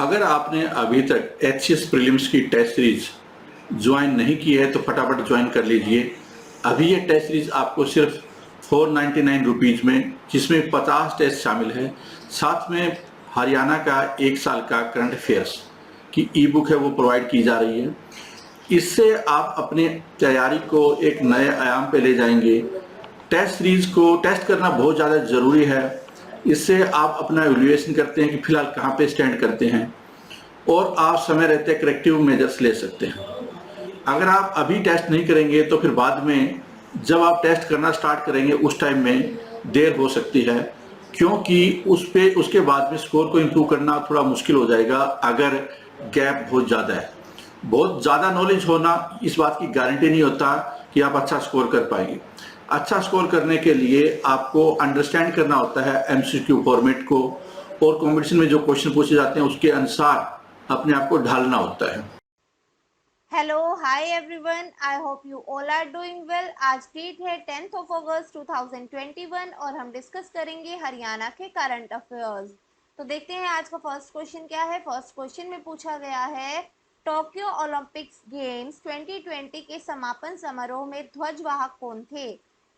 अगर आपने अभी तक एचएस प्रीलिम्स की टेस्ट सीरीज ज्वाइन नहीं की है तो फटाफट ज्वाइन कर लीजिए। अभी ये टेस्ट सीरीज आपको सिर्फ 499 रुपीज में, जिसमें 50 टेस्ट शामिल है, साथ में हरियाणा का 1 साल का करंट अफेयर्स की ई बुक है वो प्रोवाइड की जा रही है। इससे आप अपनी तैयारी को एक नए आयाम पे ले जाएंगे। टेस्ट सीरीज को टेस्ट करना बहुत ज़्यादा ज़रूरी है। इससे आप अपना एवेल्युएशन करते हैं कि फिलहाल कहाँ पे स्टैंड करते हैं, और आप समय रहते करेक्टिव मेजर्स ले सकते हैं। अगर आप अभी टेस्ट नहीं करेंगे तो फिर बाद में जब आप टेस्ट करना स्टार्ट करेंगे उस टाइम में देर हो सकती है, क्योंकि उसके बाद में स्कोर को इम्प्रूव करना थोड़ा मुश्किल हो जाएगा अगर गैप बहुत ज़्यादा है। बहुत ज़्यादा नॉलेज होना इस बात की गारंटी नहीं होता कि आप अच्छा स्कोर कर पाएंगे। अच्छा स्कोर करने के लिए आपको अंडरस्टैंड करना होता है एमसीक्यू फॉर्मेट को, और कॉम्पिटिशन में जो क्वेश्चन पूछे जाते हैं उसके अनुसार अपने आप को ढालना होता है। Hello hi everyone, I hope you all are doing well. आज डेट है 10th ऑफ अगस्त 2021 और हम डिस्कस करेंगे हरियाणा के करंट अफेयर्स। तो देखते हैं आज का फर्स्ट क्वेश्चन क्या है। फर्स्ट क्वेश्चन में पूछा गया है, टोक्यो ओलंपिक्स गेम्स 2020 के समापन समारोह में ध्वजवाहक कौन थे?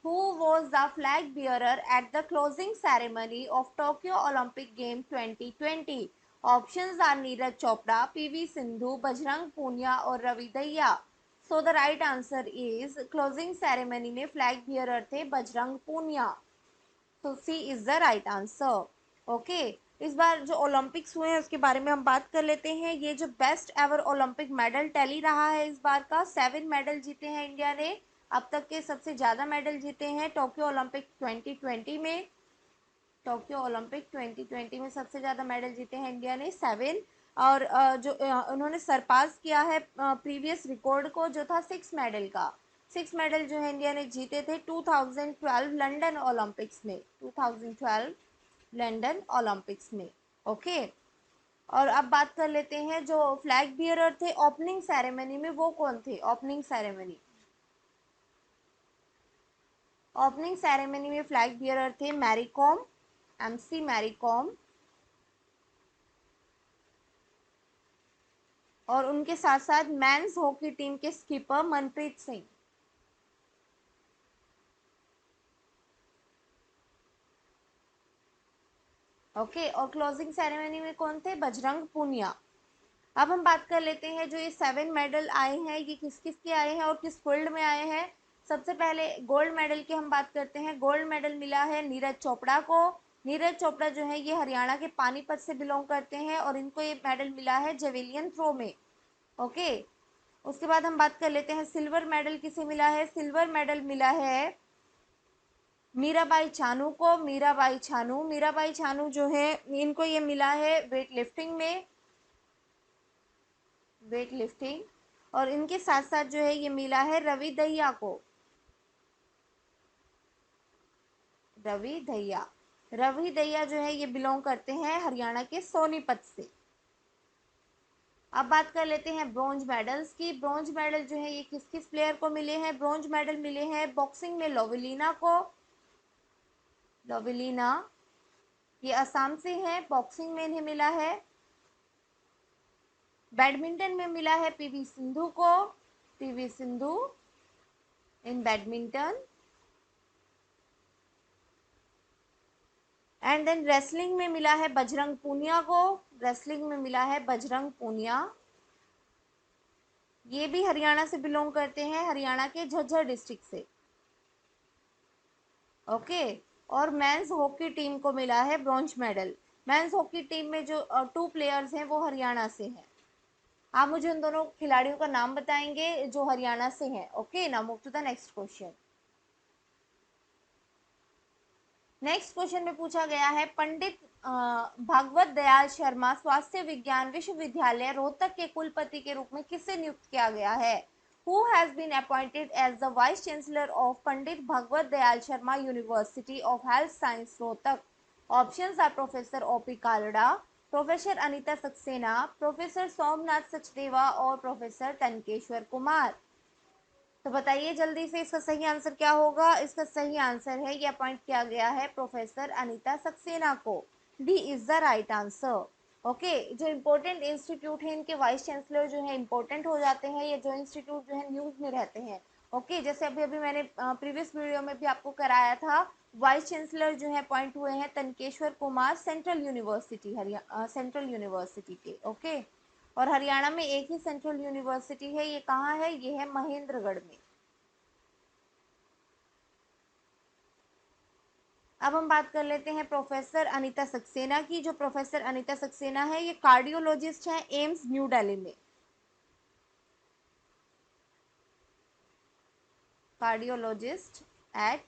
Who was the flag bearer at the closing ceremony of Tokyo Olympic game 2020? Options are Neeraj Chopra, PV Sindhu, Bajrang Punia और Ravi Dahiya. So the right answer is closing ceremony में फ्लैग बियरर थे बजरंग पूनिया। तो C is the right answer. Okay, इस बार जो Olympics हुए हैं उसके बारे में हम बात कर लेते हैं। ये जो best ever Olympic medal tally रहा है इस बार का, 7 मेडल जीते हैं इंडिया ने। अब तक के सबसे ज्यादा मेडल जीते हैं टोक्यो ओलंपिक 2020 में। टोक्यो ओलंपिक 2020 में सबसे ज़्यादा मेडल जीते हैं इंडिया ने, 7। और उन्होंने सरपास किया है प्रीवियस रिकॉर्ड को जो था 6 मेडल का। 6 मेडल जो है इंडिया ने जीते थे 2012 लंदन ओलंपिक्स में, 2012 लंदन ओलंपिक्स में। ओके, और अब बात कर लेते हैं जो फ्लैग बियरर थे ओपनिंग सेरेमनी में, वो कौन थे? ओपनिंग सेरेमनी में फ्लैग बियरर थे Mary Kom, MC Mary Kom, और उनके साथ साथ मेंस हॉकी टीम के स्कीपर मनप्रीत सिंह। ओके, और क्लोजिंग सेरेमनी में कौन थे? बजरंग पूनिया। अब हम बात कर लेते हैं जो ये 7 मेडल आए हैं ये किस किस के आए हैं और किस फील्ड में आए हैं। सबसे पहले गोल्ड मेडल की हम बात करते हैं। गोल्ड मेडल मिला है नीरज चोपड़ा को। नीरज चोपड़ा जो है ये हरियाणा के पानीपत से बिलोंग करते हैं और इनको ये मेडल मिला है जेवेलियन थ्रो में। ओके, उसके बाद हम बात कर लेते हैं सिल्वर मेडल किसे मिला है। सिल्वर मेडल मिला है मीराबाई चानू को। मीराबाई चानू जो है इनको ये मिला है वेट लिफ्टिंग, और इनके साथ साथ जो है ये मिला है रवि दहिया को। रवि दहिया जो है ये बिलोंग करते हैं हरियाणा के सोनीपत से। अब बात कर लेते हैं ब्रॉन्ज मेडल्स की। ब्रॉन्ज मेडल जो है ये किस किस प्लेयर को मिले हैं? ब्रॉन्ज मेडल मिले हैं बॉक्सिंग में लोवेलिना को। लोवेलिना ये असम से हैं, बॉक्सिंग में इन्हें मिला है। बैडमिंटन में मिला है पीवी सिंधु को, PV Sindhu in badminton. And then wrestling में मिला है बजरंग पूनिया को। रेसलिंग में मिला है बजरंग पूनिया, ये भी हरियाणा से बिलोंग करते हैं, हरियाणा के झज्जर डिस्ट्रिक्ट से। ओके, और मेंस हॉकी टीम को मिला है bronze medal. Mains hockey team में जो 2 प्लेयर्स हैं वो हरियाणा से हैं। आप मुझे उन दोनों खिलाड़ियों का नाम बताएंगे जो हरियाणा से हैं। Okay, now move to the next question. Next question में पूछा गया है, पंडित भागवत दयाल शर्मा स्वास्थ्य विज्ञान विश्वविद्यालय रोहतक के कुलपति के रूप में किससे नियुक्त किया गया है? Who has been appointed as the Vice Chancellor of Pandit Bhagwat Dayal Sharma University of Health Science Rohtak? Options are Professor O.P. Kalda, Professor Anita Saxena, Professor Somnath Sachdeva और Professor तनकेश्वर कुमार। तो बताइए जल्दी से इसका सही आंसर क्या होगा। इसका सही आंसर है ये अपॉइंट किया गया है प्रोफेसर अनीता सक्सेना को। D is the right answer. Okay जो इम्पोर्टेंट इंस्टीट्यूट है इनके वाइस चांसलर जो है इम्पोर्टेंट हो जाते हैं, या जो इंस्टीट्यूट जो है न्यूज़ में रहते हैं। ओके जैसे अभी अभी मैंने प्रीवियस वीडियो में भी आपको कराया था, वाइस चांसलर जो है पॉइंट हुए हैं Tankeshwar Kumar, central university central university के। ओके और हरियाणा में एक ही सेंट्रल यूनिवर्सिटी है, ये कहाँ है, ये है महेंद्रगढ़ में। अब हम बात कर लेते हैं प्रोफेसर अनीता सक्सेना की। जो प्रोफेसर अनीता सक्सेना है ये कार्डियोलॉजिस्ट हैं एम्स न्यू दिल्ली में, cardiologist at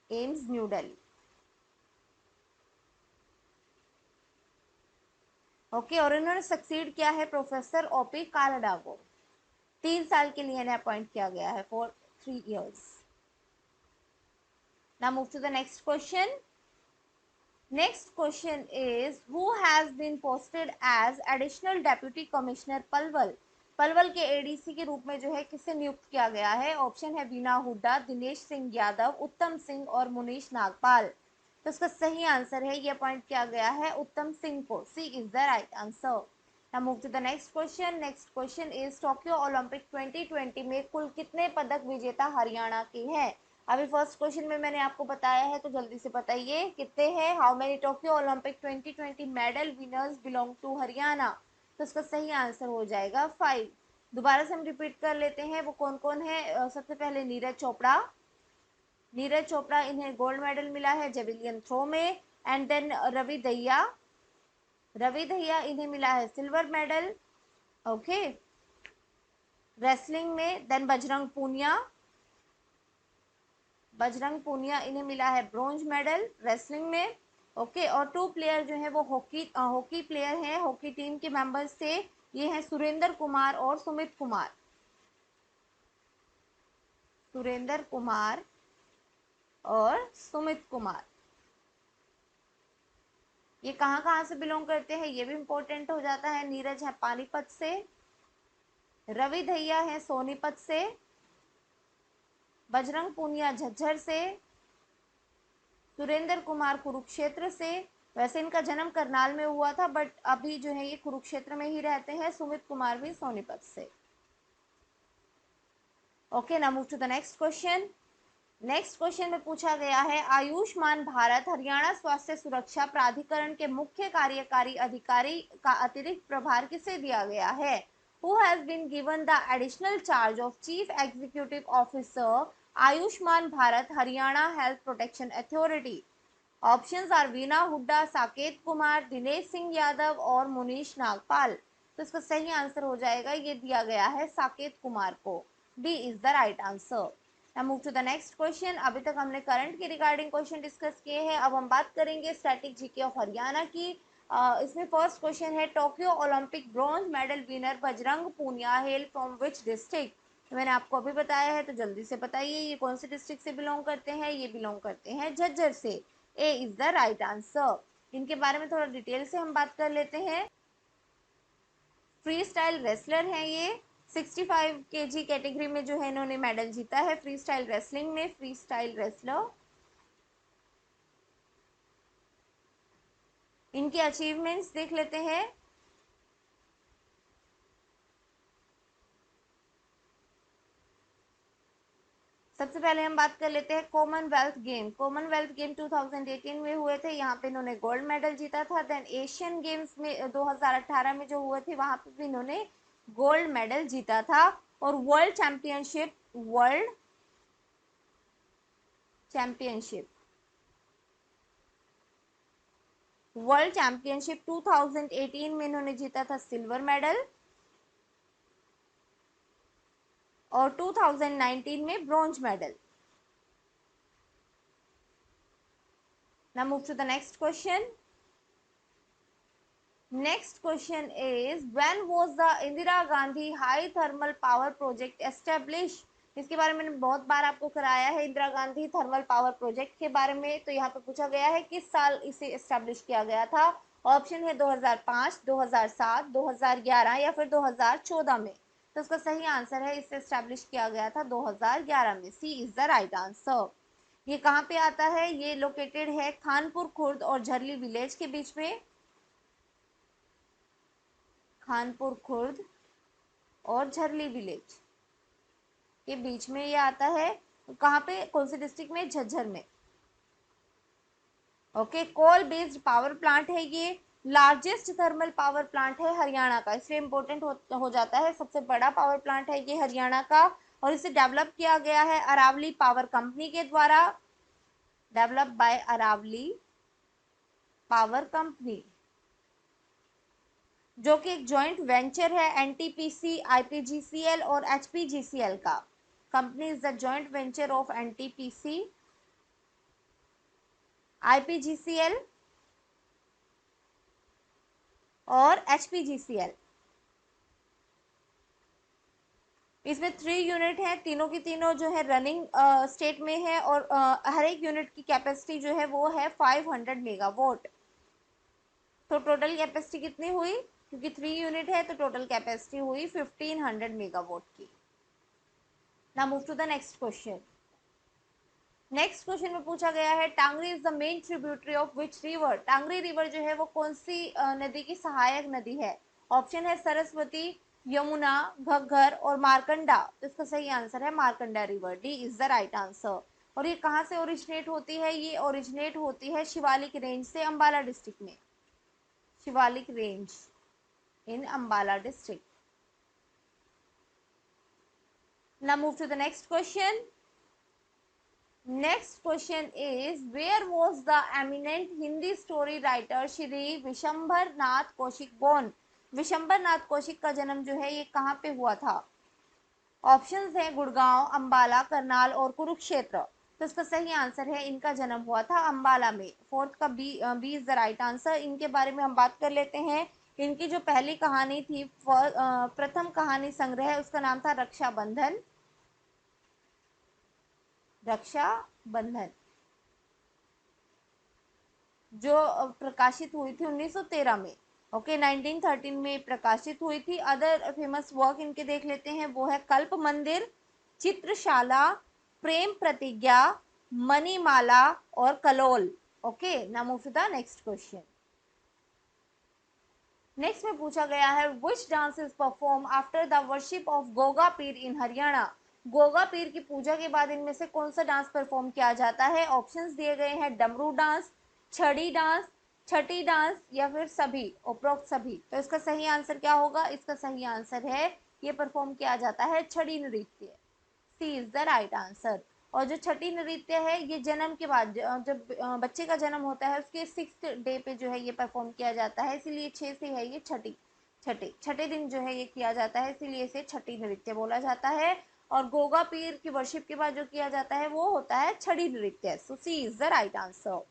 AIIMS New Delhi. Okay और इन्होंने सक्सीड किया है प्रोफेसर ओपी कालडा को। 3 साल के लिए इन्हें अपॉइंट किया गया है, for 3 years। Now move to the next question. Next question is who has been posted as additional deputy commissioner Palwal. Palwal के एडीसी के रूप में जो है किसे नियुक्त किया गया है? ऑप्शन है बीना हुड्डा, दिनेश सिंह यादव, उत्तम सिंह और मुनीश नागपाल। तो इसका सही आंसर है, ये अपॉइंट किया गया है उत्तम सिंह को। C is the right answer. Now move to the next question. Next question is Tokyo Olympic 2020 में कुल कितने पदक विजेता हरियाणा के हैं? अभी फर्स्ट क्वेश्चन में मैंने आपको बताया है, तो जल्दी से बताइए कितने हैं। How many Tokyo Olympic 2020 medal winners belong to Haryana? तो इसका सही आंसर हो जाएगा 5। दोबारा से हम रिपीट कर लेते हैं वो कौन कौन है। सबसे पहले नीरज चोपड़ा, नीरज चोपड़ा इन्हें गोल्ड मेडल मिला है जेवलियन थ्रो में। एंड देन रवि दहिया, रवि दहिया इन्हें मिला है सिल्वर मेडल। ओके रेसलिंग में। देन बजरंग पूनिया, बजरंग पूनिया इन्हें मिला है ब्रोंज मेडल रेसलिंग में। ओके और 2 प्लेयर जो है वो हॉकी प्लेयर हैं, हॉकी टीम के मेंबर्स थे, ये हैं सुरेंद्र कुमार और सुमित कुमार, सुरेंद्र कुमार और सुमित कुमार। ये कहाँ कहाँ से बिलोंग करते हैं ये भी इंपॉर्टेंट हो जाता है। नीरज है पानीपत से, रवि दहिया है सोनीपत से, बजरंग पूनिया झज्जर से, सुरेंद्र कुमार कुरुक्षेत्र से। वैसे इनका जन्म करनाल में हुआ था बट अभी जो है ये कुरुक्षेत्र में ही रहते हैं। सुमित कुमार भी सोनीपत से। Okay now move to the next question. Next question में पूछा गया है आयुष्मान भारत हरियाणा स्वास्थ्य सुरक्षा प्राधिकरण के मुख्य कार्यकारी अधिकारी का अतिरिक्त प्रभार किसे दिया गया है? Who has been given the additional charge of Chief Executive Officer Ayushman Bharat Haryana health protection authority? Options are Veena Hooda, Saket Kumar, Dinesh Singh Yadav और मुनीश नागपाल। तो इसका सही आंसर हो जाएगा, ये दिया गया है साकेत कुमार को। D is the right answer. Now move to the next question. अभी तक हमने करंट के रिगार्डिंग क्वेश्चन डिस्कस किए हैं, अब हम बात करेंगे स्टैटिक जीके ऑफ हरियाणा की। इसमें फर्स्ट क्वेश्चन है Tokyo Olympic bronze medal winner Bajrang Punia hail from which district? मैंने आपको अभी बताया है, तो जल्दी से बताइए ये कौन से डिस्ट्रिक्ट से बिलोंग करते हैं? ये बिलोंग करते हैं झज्जर से। ए इज द राइट आंसर। इनके बारे में थोड़ा डिटेल से हम बात कर लेते हैं। फ्री स्टाइल रेसलर हैं ये। 65 kg कैटेगरी में जो है इन्होंने मेडल जीता है फ्री स्टाइल रेसलिंग में। Free style wrestler. इनके अचीवमेंट्स देख लेते हैं। सबसे पहले हम बात कर लेते हैं कॉमनवेल्थ गेम। कॉमनवेल्थ गेम 2018 में हुए थे, यहाँ पे इन्होंने गोल्ड मेडल जीता था। देन एशियन गेम्स में 2018 में जो हुए थे वहां पे भी इन्होंने गोल्ड मेडल जीता था। और world championship, world championship, world championship 2018 में इन्होंने जीता था सिल्वर मेडल। और 2019 में bronze medal. Now move to the next question. Next question is when was the Indira Gandhi high thermal power project establish? इसके बारे में मैंने बहुत बार आपको कराया है, Indira Gandhi thermal power project के बारे में। तो यहाँ पे पूछा गया है किस साल इसे एस्टेब्लिश किया गया था? ऑप्शन है 2005, 2007, 2011 या फिर 2014 में। तो इसका सही आंसर है इसे एस्टेब्लिश किया गया था 2011 में। सी इज द राइट आंसर। ये कहाँ पे आता है? ये लोकेटेड है खानपुर खुर्द और झरली विलेज के बीच में। खानपुर खुर्द और झरली विलेज के बीच में ये आता है। कहाँ पे, कौन से डिस्ट्रिक्ट में? झज्जर में। Okay, coal based power plant है ये, लार्जेस्ट थर्मल पावर प्लांट है हरियाणा का, इसलिए इंपॉर्टेंट हो जाता है, सबसे बड़ा पावर प्लांट है ये हरियाणा का, और इसे डेवलप किया गया है अरावली पावर कंपनी के द्वारा, develop by Aravali power company, जो कि एक जॉइंट वेंचर है एनटीपीसी, आईपीजीसीएल और एचपीजीसीएल का। Company is the joint venture of NTPC, IPGCL और एचपीजीसीएल। इसमें 3 यूनिट है, तीनों की तीनों जो है रनिंग स्टेट में है, और हर एक यूनिट की कैपेसिटी जो है वो है 500 मेगावाट। तो टोटल कैपेसिटी कितनी हुई, क्योंकि 3 यूनिट है तो टोटल कैपेसिटी हुई 1500 मेगावाट की। Now move to the next question. Next question में पूछा गया है, Tangri is the main tributary of which river? Tangri river जो है वो कौन सी नदी की सहायक नदी है? ऑप्शन है सरस्वती, यमुना, घग्गर और मारकंडा। तो इसका सही आंसर है Markanda river, D is the right answer. और ये कहाँ से ओरिजिनेट होती है? ये ओरिजिनेट होती है शिवालिक रेंज से, अंबाला डिस्ट्रिक्ट में, Shivalik range in Ambala district. Now move to the next question. Next question is, where was the eminent Hindi story writer Shri Vishambhar Nath Kaushik born? Vishambhar Nath Kaushik का जन्म जो है ये कहाँ पे हुआ था? ऑप्शंस हैं गुड़गांव, अंबाला, करनाल और कुरुक्षेत्र। तो इसका सही आंसर है, इनका जन्म हुआ था अंबाला में। फोर्थ का B is the right answer. इनके बारे में हम बात कर लेते हैं। इनकी जो पहली कहानी थी, प्रथम कहानी संग्रह, उसका नाम था रक्षाबंधन, रक्षाबंधन, जो प्रकाशित हुई थी 1913 में। ओके, 1913 में प्रकाशित हुई थी। अदर फेमस वर्क इनके देख लेते हैं, वो है कल्प मंदिर, चित्रशाला, प्रेम प्रतिज्ञा, मणिमाला और Kalol. Okay, now move to the next question. Next में पूछा गया है, which dance is perform after the worship of Goga Pir in Haryana? Goga पीर की पूजा के बाद इनमें से कौन सा डांस परफॉर्म किया जाता है? ऑप्शंस दिए गए हैं, डमरू डांस, छड़ी डांस, छठी डांस या फिर सभी, उपरोक्त सभी। तो इसका सही आंसर क्या होगा? इसका सही आंसर है, ये परफॉर्म किया जाता है छड़ी नृत्य, सी इज द राइट आंसर। और जो छठी नृत्य है ये जन्म के बाद, जब बच्चे का जन्म होता है उसके 6th डे पे जो है ये परफॉर्म किया जाता है, इसीलिए 6 से है ये छठे दिन जो है ये किया जाता है, इसीलिए इसे छठी नृत्य बोला जाता है। और गोगा पीर की वर्शिप के बाद जो किया जाता है वो होता है छड़ी नृत्य, सो सी इज द राइट आंसर।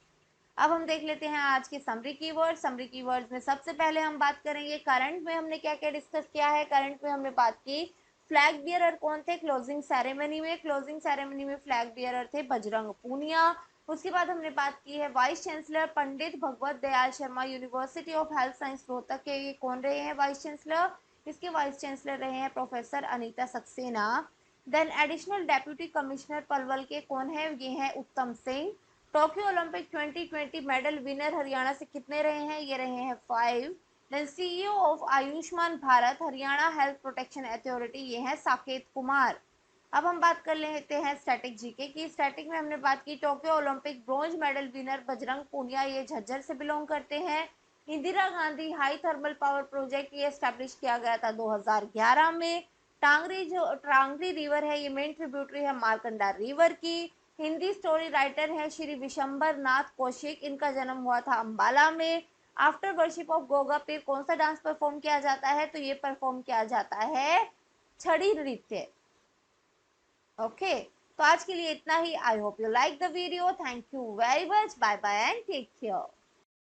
अब हम देख लेते हैं आज के समरी कीवर्ड्स। समरी कीवर्ड्स में सबसे पहले हम बात करेंगे करंट में हमने क्या क्या डिस्कस किया है। करंट में हमने बात की, फ्लैग बियरर कौन थे क्लोजिंग सेरेमनी में? क्लोजिंग सेरेमनी में फ्लैग बियरर थे बजरंग पूनिया। उसके बाद हमने बात की है vice chancellor Pandit Bhagwat Dayal Sharma, university of health science Rohtak के, ये कौन रहे हैं वाइस चांसलर? इसके वाइस चांसलर रहे हैं professor Anita Saxena. Then additional deputy commissioner Palwal के कौन है? ये हैं Uttam Singh. Tokyo Olympic 2020 medal winner Haryana से कितने रहे हैं? ये रहे हैं 5। Then CEO of Ayushman Bharat Haryana health protection authority, ये है साकेत कुमार। अब हम बात कर लेते हैं स्टैटिक जीके की। स्टैटिक में हमने बात की Tokyo Olympic bronze medal winner Bajrang Punia, ये झज्जर से बिलोंग करते हैं। Indira Gandhi high thermal power project ये एस्टेब्लिश किया गया था 2011 में। टांगरी रिवर है ये मेन ट्रिब्यूटरी है मारकंडा रिवर की। हिंदी स्टोरी राइटर है श्री विशंभर नाथ कौशिक, इनका जन्म हुआ था अंबाला में। आफ्टर वर्शिप ऑफ गोगा पीर कौन सा डांस परफॉर्म किया जाता है? तो ये परफॉर्म किया जाता है छड़ी नृत्य। ओके, तो आज के लिए इतना ही। I hope you like the video. Thank you very much, bye bye and take care.